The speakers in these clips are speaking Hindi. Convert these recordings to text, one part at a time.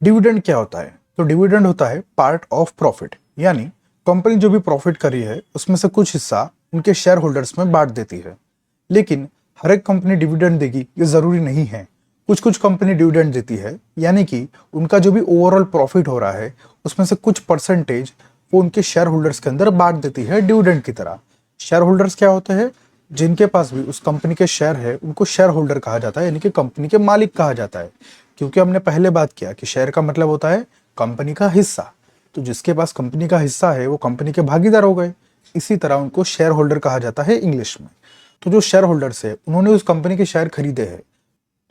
डिविडेंड क्या होता है? तो डिविडेंड होता है पार्ट ऑफ प्रॉफिट, यानी कंपनी जो भी प्रॉफिट करी है उसमें से कुछ हिस्सा उनके शेयर होल्डर्स में बांट देती है। लेकिन हर एक कंपनी डिविडेंड देगी ये जरूरी नहीं है। कुछ कुछ कंपनी डिविडेंड देती है, यानी कि उनका जो भी ओवरऑल प्रॉफिट हो रहा है उसमें से कुछ परसेंटेज वो उनके शेयर होल्डर्स के अंदर बांट देती है डिविडेंड की तरह। शेयर होल्डर्स क्या होते हैं? जिनके पास भी उस कंपनी के शेयर है उनको शेयर होल्डर कहा जाता है, यानी कि कंपनी के मालिक कहा जाता है। क्योंकि हमने पहले बात किया कि शेयर का मतलब होता है कंपनी का हिस्सा। तो जिसके पास कंपनी का हिस्सा है वो कंपनी के भागीदार हो गए। इसी तरह उनको शेयर होल्डर कहा जाता है इंग्लिश में। तो जो शेयर होल्डर्स है उन्होंने उस कंपनी के शेयर खरीदे हैं,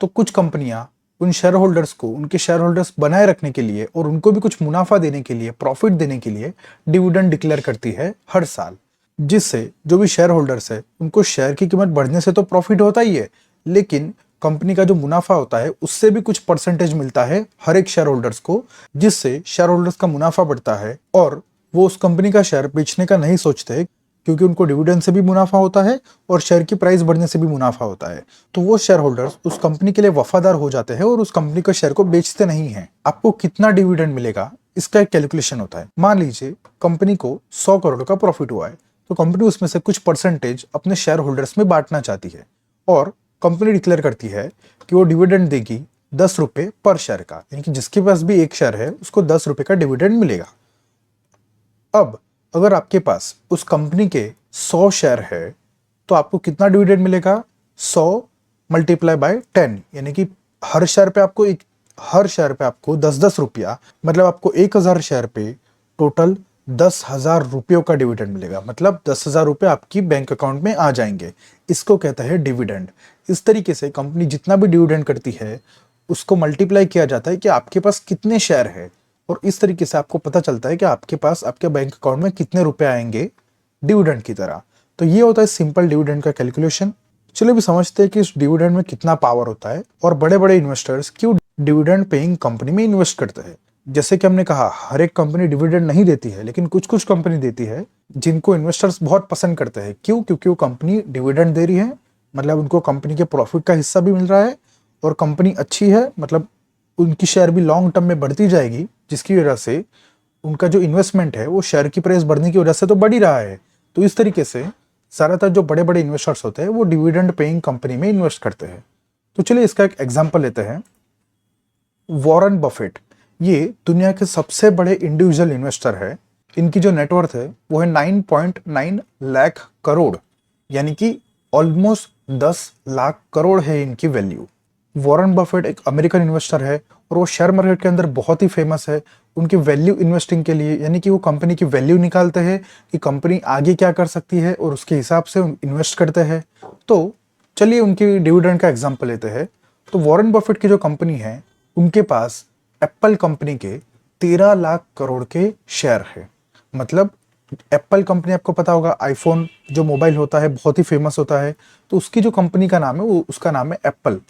तो कुछ कंपनियां उन शेयर होल्डर्स को उनके शेयर होल्डर्स बनाए रखने के लिए और उनको भी कुछ मुनाफा देने के लिए, प्रॉफिट देने के लिए डिविडेंड डिक्लेयर करती है हर साल। जिससे जो भी शेयर होल्डर्स है उनको शेयर की कीमत बढ़ने से तो प्रॉफिट होता ही है, लेकिन कंपनी का जो मुनाफा होता है उससे भी कुछ परसेंटेज मिलता है हर एक शेयर होल्डर्स को, जिससे शेयर होल्डर्स का मुनाफा बढ़ता है और वो उस कंपनी का शेयर बेचने का नहीं सोचते, क्योंकि उनको डिविडेंड से भी मुनाफा होता है और शेयर की प्राइस बढ़ने से भी मुनाफा होता है। तो वो शेयर होल्डर्स उस कंपनी के लिए वफादार हो जाते हैं और उस कंपनी के शेयर को बेचते नहीं हैं। आपको कितना डिविडेंड मिलेगा इसका एक कैलकुलेशन होता है। मान लीजिए कंपनी को 100 करोड़ का प्रॉफिट हुआ है, तो कंपनी उसमें से कुछ परसेंटेज अपने शेयर होल्डर्स में बांटना चाहती है और कंपनी डिक्लेयर करती है कि वो डिविडेंड देगी 10 रुपए पर शेयर का, यानी कि जिसके पास भी एक शेयर है उसको 10 रुपए का डिविडेंड मिलेगा। अब अगर आपके पास उस कंपनी के 100 शेयर है तो आपको कितना डिविडेंड मिलेगा? 100 मल्टीप्लाई बाय 10, यानी कि हर शेयर पे आपको 10-10 रुपया, मतलब आपको 1000 शेयर पे टोटल 10,000 रुपयों का डिविडेंड मिलेगा। मतलब 10,000 रुपये आपकी बैंक अकाउंट में आ जाएंगे। इसको कहता है डिविडेंड। इस तरीके से कंपनी जितना भी डिविडेंड करती है उसको मल्टीप्लाई किया जाता है कि आपके पास कितने शेयर है, और इस तरीके से आपको पता चलता है कि आपके पास आपके बैंक अकाउंट में कितने रुपए आएंगे डिविडेंड की तरह। तो ये होता है सिंपल डिविडेंड का कैलकुलेशन। चलिए भी समझते हैं कि इस डिविडेंड में कितना पावर होता है और बड़े बड़े इन्वेस्टर्स क्यों डिविडेंड पेइंग कंपनी में इन्वेस्ट करते हैं। जैसे कि हमने कहा हर एक कंपनी डिविडेंड नहीं देती है, लेकिन कुछ कुछ कंपनी देती है जिनको इन्वेस्टर्स बहुत पसंद करते हैं। क्यों? क्योंकि वो कंपनी डिविडेंड दे रही है, मतलब उनको कंपनी के प्रॉफिट का हिस्सा भी मिल रहा है और कंपनी अच्छी है, मतलब उनकी शेयर भी लॉन्ग टर्म में बढ़ती जाएगी, जिसकी वजह से उनका जो इन्वेस्टमेंट है वो शेयर की प्राइस बढ़ने की वजह से तो बढ़ ही रहा है। तो इस तरीके से ज्यादातर जो बड़े बड़े इन्वेस्टर्स होते हैं वो डिविडेंड पेइंग कंपनी में इन्वेस्ट करते हैं। तो चलिए इसका एक एग्जांपल लेते हैं। वॉरेन बफेट, ये दुनिया के सबसे बड़े इंडिविजुअल इन्वेस्टर है। इनकी जो नेटवर्थ है वो है 9.9 लाख करोड़, यानी कि ऑलमोस्ट 10 लाख करोड़ है इनकी वैल्यू। वॉरेन बफेट एक अमेरिकन इन्वेस्टर है और वो शेयर मार्केट के अंदर बहुत ही फेमस है उनकी वैल्यू इन्वेस्टिंग के लिए, यानी कि वो कंपनी की वैल्यू निकालते हैं कि कंपनी आगे क्या कर सकती है और उसके हिसाब से इन्वेस्ट करते हैं। तो चलिए उनकी डिविडेंड का एग्जांपल लेते हैं। तो वॉरेन बफेट की जो कंपनी है उनके पास एप्पल कंपनी के 13 लाख करोड़ के शेयर है। मतलब एप्पल कंपनी, आपको पता होगा आईफोन जो मोबाइल होता है बहुत ही फेमस होता है, तो उसकी जो कंपनी का नाम है वो उसका नाम है एप्पल।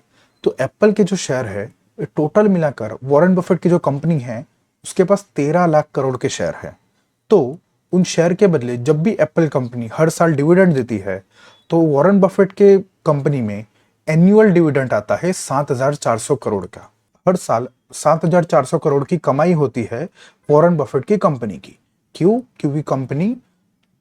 तो एप्पल के जो शेयर है टोटल मिलाकर वॉरेन बफेट की जो कंपनी है उसके पास 13 लाख करोड़ के शेयर है। तो उन शेयर के बदले जब भी एप्पल कंपनी हर साल डिविडेंड देती है तो वॉरेन बफेट के कंपनी में एनुअल डिविडेंड आता है 7,400 करोड़ का। हर साल 7,400 करोड़ की कमाई होती है वॉरेन बफेट की कंपनी की। क्यों? क्योंकि कंपनी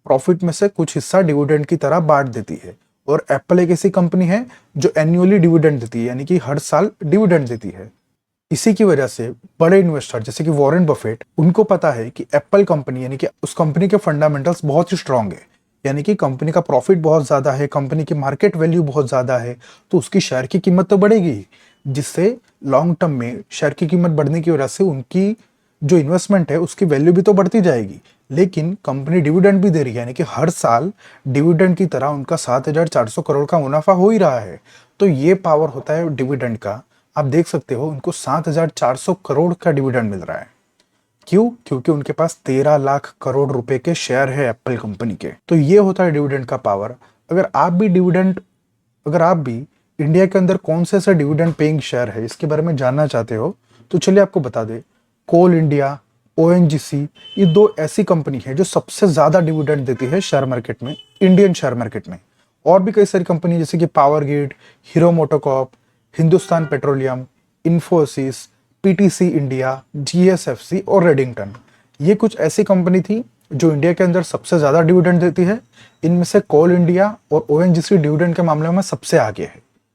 प्रॉफिट में से कुछ हिस्सा डिविडेंड की तरह बांट देती है और एप्पल एक ऐसी कंपनी है जो एनुअली डिविडेंड देती है, यानी कि हर साल डिविडेंड देती है। इसी की वजह से बड़े इन्वेस्टर जैसे कि वॉरेन बफेट, उनको पता है कि एप्पल कंपनी, यानी कि उस कंपनी के फंडामेंटल्स बहुत ही स्ट्रांग है, यानी कि कंपनी का प्रॉफिट बहुत ज्यादा है, कंपनी की मार्केट वैल्यू बहुत ज्यादा है, तो उसकी शेयर की कीमत तो बढ़ेगी, जिससे लॉन्ग टर्म में शेयर की कीमत बढ़ने की वजह से उनकी जो इन्वेस्टमेंट है उसकी वैल्यू भी तो बढ़ती जाएगी। लेकिन कंपनी डिविडेंड भी दे रही है, यानी कि हर साल डिविडेंड की तरह उनका 7,400 करोड़ का मुनाफा हो ही रहा है। तो ये पावर होता है डिविडेंड का। आप देख सकते हो उनको 7,400 करोड़ का डिविडेंड मिल रहा है। क्यों? क्योंकि उनके पास 13 लाख करोड़ रुपए के शेयर है एप्पल कंपनी के। तो ये होता है डिविडेंड का पावर। अगर आप भी इंडिया के अंदर कौन से ऐसे डिविडेंड पेइंग शेयर है इसके बारे में जानना चाहते हो तो चलिए आपको बता दे। कोल इंडिया, ओएनजीसी, ये दो ऐसी कंपनी है जो सबसे ज्यादा डिविडेंड देती है शेयर मार्केट में, इंडियन शेयर मार्केट में। और भी कई सारी कंपनी जैसे कि power grid, hero MotoCorp, Hindustan petroleum, Infosys, PTC India, GSFC और रेडिंगटन, ये कुछ ऐसी कंपनी थी जो इंडिया के अंदर सबसे ज़्यादा डिविडेंड देती है। इनमें से कोल इंडिया और ओएनजीसी डिविडेंड के मामले में सबसे आगे है।